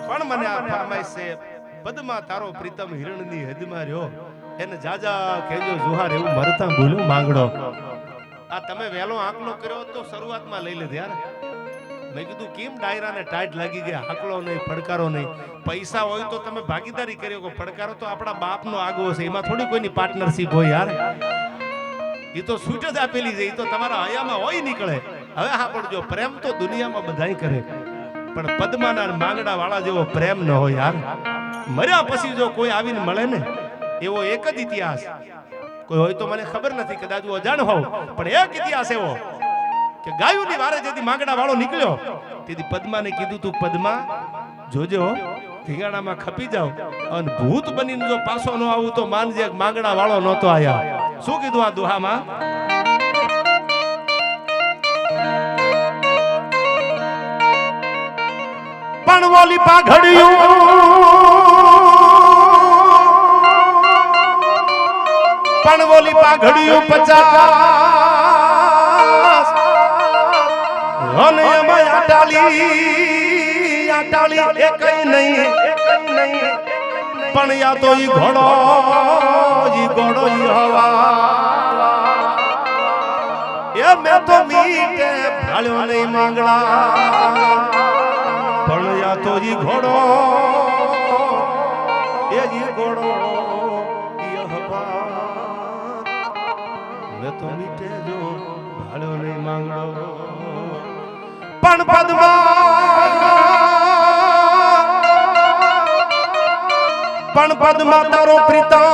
પણ મને આ ફરમાઈશ છે પદમાં તારો પ્રીતમ હિરણની હદમાં રહ્યો એને જાજા કેજો જુહાર એવું મરતા બોલ્યું માંગડો આ તમે વેલો આંકલો કર્યો તો શરૂઆતમાં લઈ લીધી યાર મેં કીધું કેમ ડાયરાને ટાઈટ લાગી ગયા આંકલો નહીં ફડકારો નહીં પૈસા હોય તો તમે ભાગીદારી કર્યો કે ફડકારો તો આપણા બાપનો આગવો છે એમાં થોડી કોઈની પાર્ટનરશિપ હોય યાર એ તો છૂટ જ આપેલી છે એ તો તમારા હયામાં હોય નીકળે હવે હા પણ જો પ્રેમ તો દુનિયામાં બધાય કરે પણ પદ્માના માંગડા વાળા જેવો પ્રેમ ન હોય યાર મર્યા પછી જો કોઈ આવીને મળે ને એવો એક જ ઇતિહાસ કોઈ હોય તો મને ખબર નથી કદાચ હું અજાણ હોઉં પણ એક ઇતિહાસ એવો કે ગાયુની વારે જેથી માંગડા વાળો નીકળ્યો તેથી પદ્માને કીધું તું પદ્મા જોજો ઠીકાણામાં ખપી જાવ અને ભૂત બનીને જો પાછો ન આવું તો માનજે માંગડા વાળો નહોતો આયા શું કીધું આ દુહામાં પણ ઓલી પાઘડિયું પણ ઓલી પાઘડિયું 50 અને એમાં આટાલી એકઈ નહીં પણ યા તો ઈ ઘોડો ઈ હવા એ મેં તો મીટે ભાળ્યો નહીં માંગડા પણ યા તો ઈ ઘોડો એ ઈ ઘોડો ઈ હવા મેં તો મીટે જો ભાળ્યો નહીં માંગડો પણ પદ્મા તારો પ્રીતમ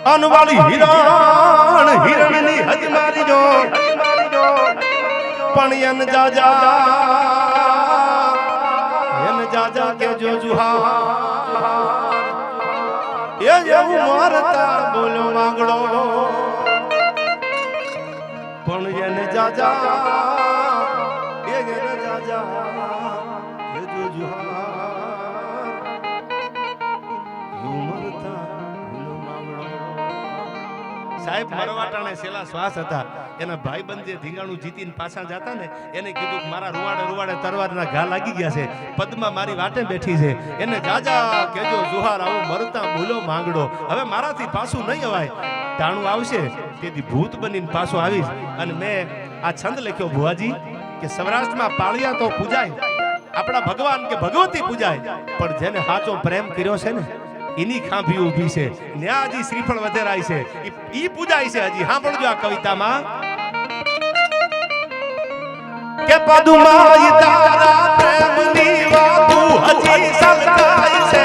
અનવાળી હિરણની હદ મારી જો પણ એન જાજા કે જો જુહાર એ જેવું મારતા બોલો માંગડો પણ એને જાજા એ જાજા કે જો જુહાર સાહેબ મરવાટાણે સેલા શ્વાસ હતા એના ભાઈબંધ જે ધીંગાણું જીતીને પાછા જતા ને એને કીધું કે મારા રૂવાડે તરવારના ઘા લાગી ગયા છે પદ્મા મારી વાટે બેઠી છે એને જાજા કેજો જુહાર આવું મરતા બોલો માંગડો હવે મારાથી પાછું નહીં અવાય ટાણું આવશે તેથી ભૂત બનીને પાછો આવીશ અને મેં આ છંદ લખ્યો ભુવાજી કે સૌરાષ્ટ્રમાં પાળિયા તો પૂજાય આપણા ભગવાન કે ભગવતી પૂજાય પણ જેને સાચો પ્રેમ કર્યો છે ને એની ખાંભી ઊભી છે ન્યા હજી શ્રીફળ વધેરાય છે ઈ પૂજાય છે હજી હા પણ જો આ કવિતામાં કે પદુમા તારા પ્રેમની વાતો હજી સલકાય છે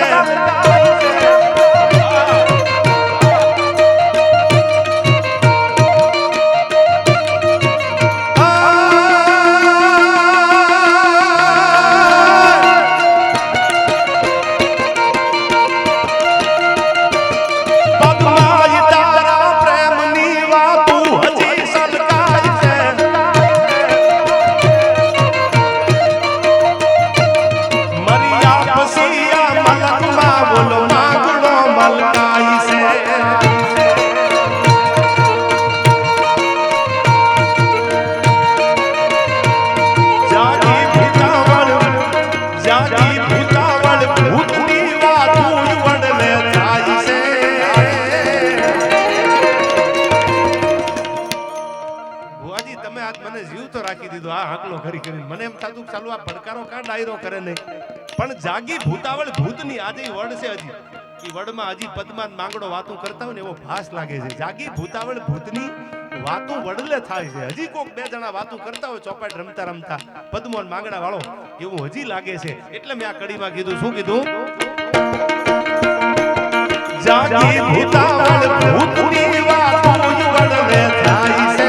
મને એમ થતું ચાલુ આ પડકારો કા ડાયરો કરે નહીં પણ જાગી ભૂતાવળ ભૂતની આજે વડ છે હજી એ વડમાં હજી પદ્મા માંગડો વાતો કરતા હોય ને એવો ભાસ લાગે છે જાગી ભૂતાવળ ભૂતની વાતો વડલે થાય છે હજી કોક બે જણા વાતો કરતા હોય ચોપાટ રમતા રમતા પદ્મો માંગડા વાળો એવું હજી લાગે છે એટલે મેં આ કડીમાં કીધું શું કીધું જાગી ભૂતાવળ ભૂતની વાતો વડલે થાય છે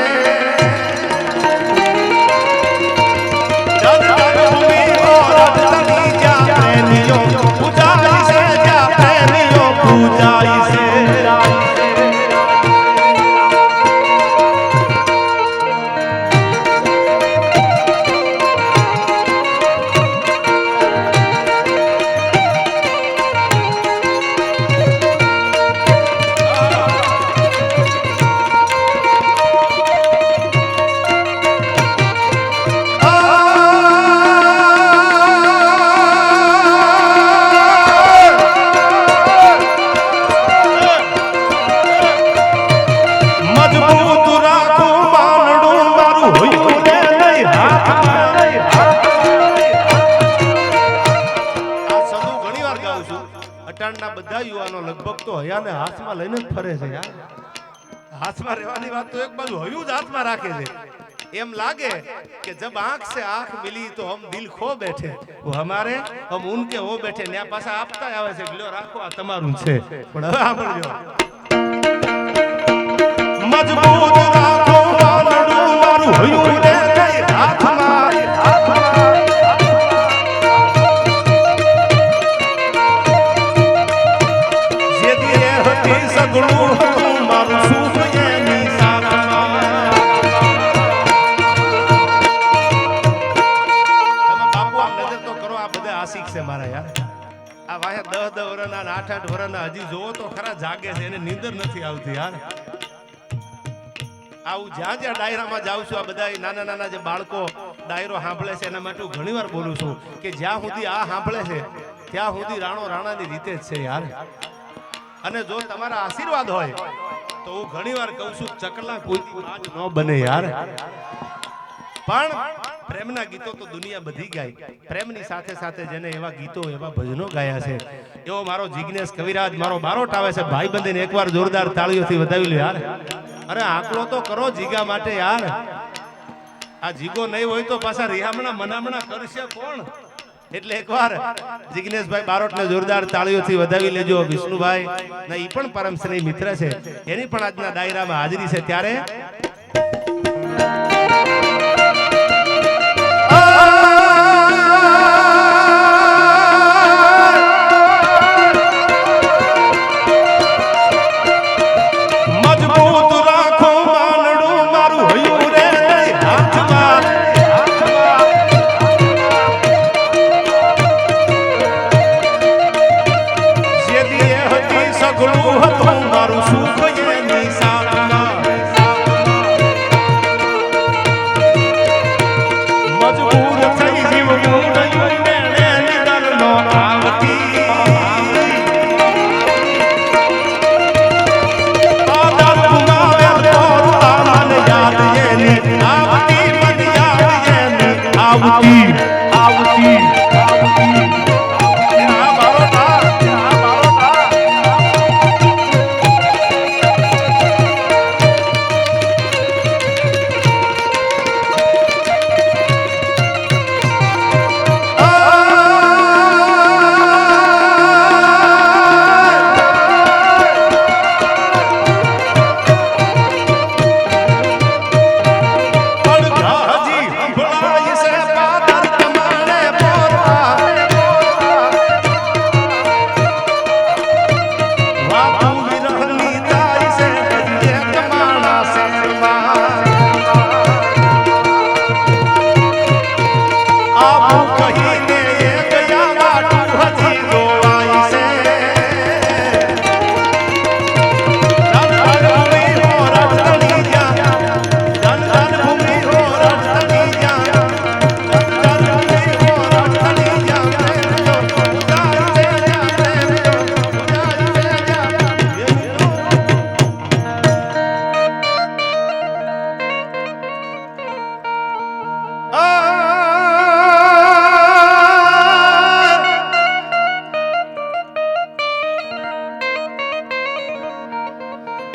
ભૂતકાળના બધા યુવાનો લગભગ તો હયાને હાથમાં લઈને જ ફરે છે યાર. હાથમાં રહેવાની વાત તો એક બાજુ હયું જ હાથમાં રાખે છે. એમ લાગે કે જબ આંખ से आंख मिली तो हम दिल खो बैठे, वो हमारे हम उनके हो बैठे. ને પાછા આપતા આવે છે લ્યો રાખો આ તમારું છે. પણ હવે સાંભળજો, મજબૂત રાખો વાલડું મારું હયું રે હાથમાં. જે દીએ હતી સગળું હતું મારું સુખ એની સાથમાં. તમે બાપુ આમ નજર તો કરો, આ બધા આશિક છે મારા યાર. આ વાહે 10 વર્ષના 8 વર્ષના હજી જોવો તો ખરા જાગે છે, એને નીંદર નથી આવતી યાર. આવું જ્યાં જ્યાં ડાયરામાં જાઉં છું, આ બધા નાના નાના જે બાળકો ડાયરો સાંભળે છે એના માટે હું ઘણી વાર બોલું છું કે જ્યાં સુધી આ સાંભળે છે ત્યાં સુધી રાણો રાણાની રીતે જ છે યાર. અને જો તમારા આશીર્વાદ હોય તો હું ઘણી વાર કહું છું ચકલા કોઈ ન બને યાર. પણ પ્રેમના ગીતો તો દુનિયા બધી ગાય. પ્રેમની સાથે સાથે જેને એવા ગીતો એવા ભજનો ગાયા છે એવો મારો જિગ્નેશ કવિરાજ મારો બારોટ આવે છે. ભાઈ બંધીને એકવાર જોરદાર તાળીઓથી વધાવી લો યાર. અરે આકલો તો કરો જીગા માટે યાર. આ જીગો નહીં હોય તો પાછા રિહામણા મનામણા કરશે કોણ? એટલે એકવાર જિગ્નેશભાઈ બારોટને જોરદાર તાળીઓથી વધાવી લેજો. વિષ્ણુભાઈ ને ઈ પણ પરમ સ્નેહી મિત્ર છે, એની પણ આજના ડાયરામાં હાજરી છે. ત્યારે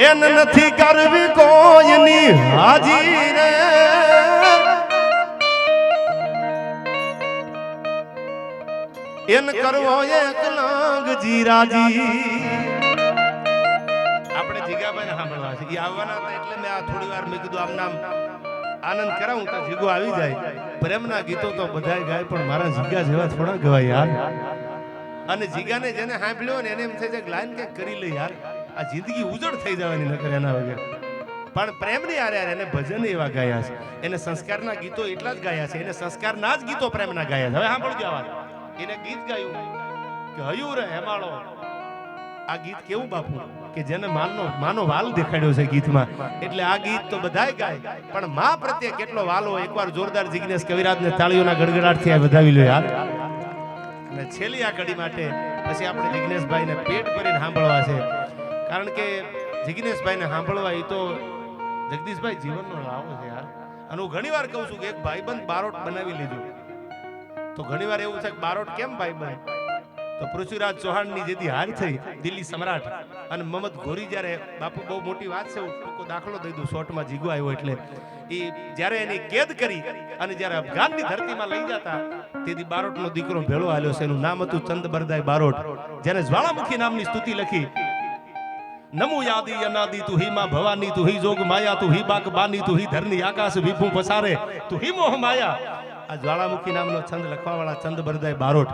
એન નથી કરવી કોઈની હાજી રે, એન કરવો એકલાંગ જીરાજી. આપણે જીગાભાઈ સાંભળવા છે, એ આવવાના હતા એટલે મેં આ થોડી વાર મેં કીધું આમ નામ આનંદ કરાવું તો જીગો આવી જાય. પ્રેમના ગીતો તો બધાય ગાય પણ મારા જીગા જેવા થોડા ગવાય યાર. અને જીગાને જેને સાંભળ્યો ને એને એમ થાય છે લાઈન કંઈક કરી લે યાર, આ જિંદગી ઉજળ થઈ જવાની નકર એના વગર. પણ પ્રેમની આરે એને ભજન એવા ગાયા છે, એને સંસ્કારના ગીતો એટલા જ ગાયા છે, એને સંસ્કારના જ ગીતો પ્રેમના ગાયા છે. હવે સાંભળજો આ વાત. એને ગીત ગાયું કે હયું રે હેમાળો. આ ગીત કેવું બાપુ કે જેને માનો વાલ દેખાડ્યો છે ગીતમાં. એટલે આ ગીત તો બધાય ગાય પણ માં પ્રત્યે કેટલો વાલો. એકવાર જોરદાર જિગ્નેશ કવિરાજને તાળીઓના ગડગડાટથી આ વધાવી લો યાર. અને છેલ્લી આ કડી માટે પછી આપણે જિગ્નેશભાઈને પેટ ભરીને સાંભળવા છે. કારણ કે જિગ્નેશભાઈને સાંભળવા એ તો જગદીશભાઈ જીવનનો લાવો છે યાર. અને હું ઘણી વાર કહું છું કે એક ભાઈબંધ બારોટ બનાવી લીધું તો ઘણી વાર એવું છે કે બારોટ કેમ ભાઈબંધ? તો પૃથ્વીરાજ ચૌહાણની જેથી હાર થઈ દિલ્હી સમ્રાટ અને મહમદ ઘોરી જ્યારે બાપુ બહુ મોટી વાત છે, હું ટૂંકો દાખલો દઈ દઉં, શોર્ટમાં જીગો આવ્યો એટલે એ જ્યારે એની કેદ કરી અને જ્યારે અફઘાનની ધરતીમાં લઈ જતા તેથી બારોટનો દીકરો ભેળો હાલ્યો છે. એનું નામ હતું ચંદબરદાય બારોટ, જેને જ્વાળામુખી નામની સ્તુતિ લખી. નમુ યાદી અનાદી તું હી માં ભવાની તું હી જોગ માયા તું હી બાગ બાની તું હી ધરની આકાશ વિભુ પસારે તું હી મોહ માયા. આ જ્વાળામુખી નામનો છંદ લખવાવાળા ચંદબરદાય બારોટ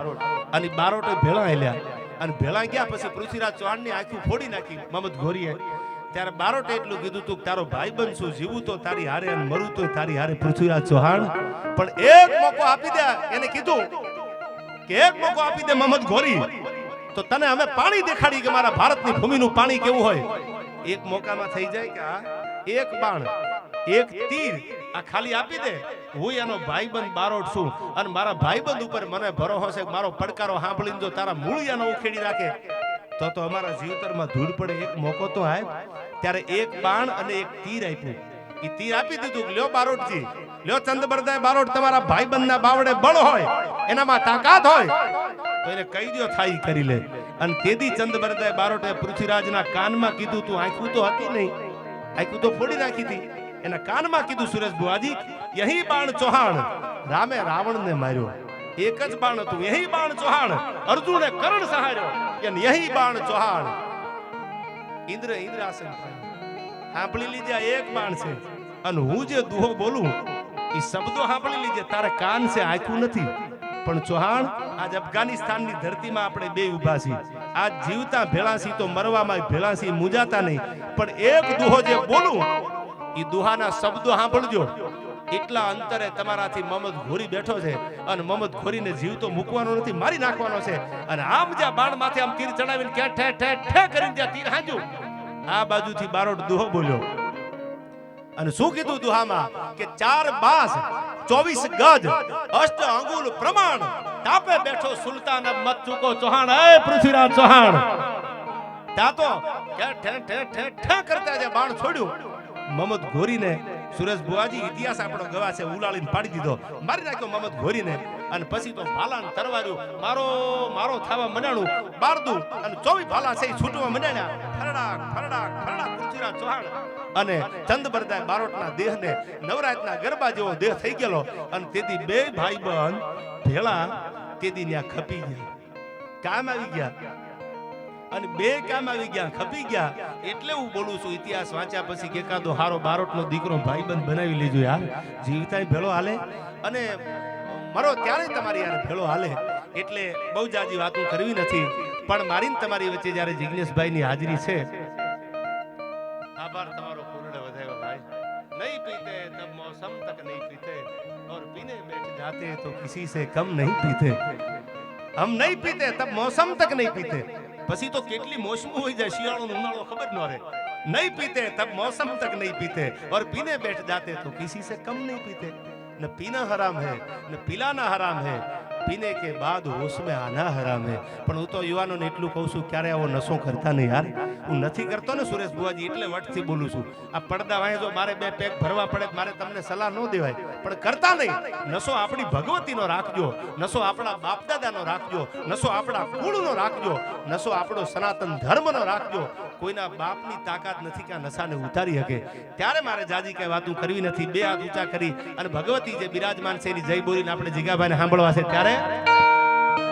અને બારોટે ભેળા હેલ્યા અને ભેળા ગયા પછી પૃથ્વીરાજ ચૌહાણની આંખો ફોડી નાખી મહમદ ઘોરીએ. ત્યારે બારોટે એટલું કીધું તું તારો ભાઈ બનશું, જીવું તો તારી હારે અને મરું તો તારી હારે પૃથ્વીરાજ ચૌહાણ, પણ એક મોકો આપી દે. એને કીધું કે એક મોકો આપી દે મહમદ ઘોરી, તો તને અમે પાણી દેખાડી કે મારા ભારતની ભૂમિનું પાણી કેવું હોય. એક મોકામાં થઈ જાય કે આ એક બાણ એક તીર આ ખાલી આપી દે, હું એનો ભાઈબંધ બારોટ છું અને મારા ભાઈબંધ ઉપર મને ભરોસો છે, મારો પડકારો સાંભળીને જો તારા મૂળિયાનો ઉખેડી રાખે તો અમારા જીવતરમાં ધૂળ પડે. એક મોકો તો આય. ત્યારે એક બાણ અને એક તીર આપ્યું. એ તીર આપી દીધું, લ્યો બારોટજી, લ્યો ચંદબરદાય બારોટ, તમારા ભાઈબંધના બાવડે બળ હોય, એનામાં તાકાત હોય તો એને કહી દો થાય કરી લે. અને તેથી ચંદબરદાય બારોટે પૃથ્વીરાજના કાનમાં કીધું, તું આંખું તો હતી નહીં, આંખું તો ફોડી નાખી હતી. એના કાનમાં કીધું, સુરેશ બુઆજી યહી બાણ ચૌહાણ, રામે રાવણને માર્યો, એક જ બાણ હતું, યહી બાણ ચૌહાણ, અર્જુને કર્ણ સહાર્યો, યહી બાણ ચૌહાણ. ઇન્દ્રાસન સાંભળી લીધે એક બાણ છે અને હું જે દુહો બોલું એ શબ્દો સાંભળી લીધે, તારે કાન છે, આંખું નથી. પણ ચૌહાણ આજ અફઘાનિસ્તાનની ધરતીમાં આપણે બે ઉભા છીએ, આજ જીવતા ભેળા છીએ તો મરવામાં ભેળા છીએ, મુજાતા નહીં. પણ એક દુહો જે બોલું એ દુહાના શબ્દો સાંભળજો. એટલા અંતરે તમારાથી મહમદ ઘોરી બેઠો છે અને મહમદ ઘોરીને જીવતો મૂકવાનો નથી, મારી નાખવાનો છે. અને આમ જ્યાં બાણ માથે આમ તીર ચડાવીને કે ઠે ઠે ઠે કરીને જ્યાં તીર હાંજ્યું, આ બાજુથી બારોટ દુહો બોલ્યો. અને શું કીધું દુહામાં કે 4 બાસ 24 ગજ અષ્ટ અંગુલ પ્રમાણ, તાપે બેઠો સુલતાન અબ મત ચૂકો ચૌહાણ, એ પૃથ્વીરાજ ચૌહાણ. ત્યાં તો કે ઠે ઠે ઠે ઠે કરતા જે બાણ છોડ્યું મહમદ ઘોરીને, સુરેશ બુઆજી ઇતિહાસ આપણો ગવા છે, ઉલાળીને પાડી દીધો, મારી નાખ્યો મહમદ ઘોરીને. અને પછી તો ભાલાને તરવાર્યું, મારો મારો થવા મંડાણું બારદું અને 24 ભાલા છે છૂટવા મંડાણ્યા. ફરડાક ફરડાક ફરડાક પૃથ્વીરાજ ચૌહાણ અને ચંદબરદાય બારોટના દેહને નવરાતના ગરબા જેવો દેહ થઈ ગયેલો. અને તેથી બે ભાઈબંધ ભેળા તેથી ત્યાં ખપી ગયા, કામ આવી ગયા. અને બે કામ આવી ગયા, ખપી ગયા. એટલે હું બોલું છું, ઇતિહાસ વાંચ્યા પછી કે એકાદો હારો બારોટનો દીકરો ભાઈબંધ બનાવી લીધો યાર. જીવતાય ભેળો હાલે અને મરો ત્યારે તમારી યાર ભેળો હાલે. એટલે બહુ જાજી વાતો કરવી નથી, પણ મારી તમારી વચ્ચે જ્યારે જિગ્નેશભાઈની હાજરી છે, આભાર તમારો પૂર્ણ વધાયો ભાઈ. નહીં પીતે તબ મૌસમ તક નહીં પીતે और पीने बैठ जाते तो किसी से कम नहीं पीते, हम नहीं पीते तब मौसम तक नहीं पीते. પછી તો કેટલી મોસમો હોય જાય, શિયાળો ઉનાળો ખબર ન રહે. નહીં પીતે તબ મૌસમ તક નહીં પીતે और पीने बैठ जाते तो किसी से कम नहीं पीते. न पीना हराम है न पिलाना हराम है, पीने के बाद होश में आना हराम है. પણ હું તો યુવાનોને એટલું કહું છું, ક્યારે આવો નશો કરતા નહીં યાર. હું નથી કરતો ને સુરેશ બુઆજી, એટલે વટથી બોલું છું. આ પડદા વાંહે જો મારે 2 પેક ભરવા પડે, મારે તમને સલાહ ન દેવાય, પણ કરતા નહીં. નશો આપણી ભગવતીનો રાખજો, નશો આપણા બાપ દાદાનો રાખજો, નશો આપણા કુળનો રાખજો, નશો આપણો સનાતન ધર્મનો રાખજો. કોઈના બાપની તાકાત નથી કે આ નશાને ઉતારી શકે. ત્યારે મારે જાજી કઈ વાતું કરવી નથી. 2 હાથ ઊંચા કરી અને ભગવતી જે બિરાજમાન છે એની જય બોલીને આપણે જીગાભાઈને સાંભળવા છે. ત્યારે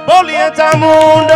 બોલીએ ચામુંડ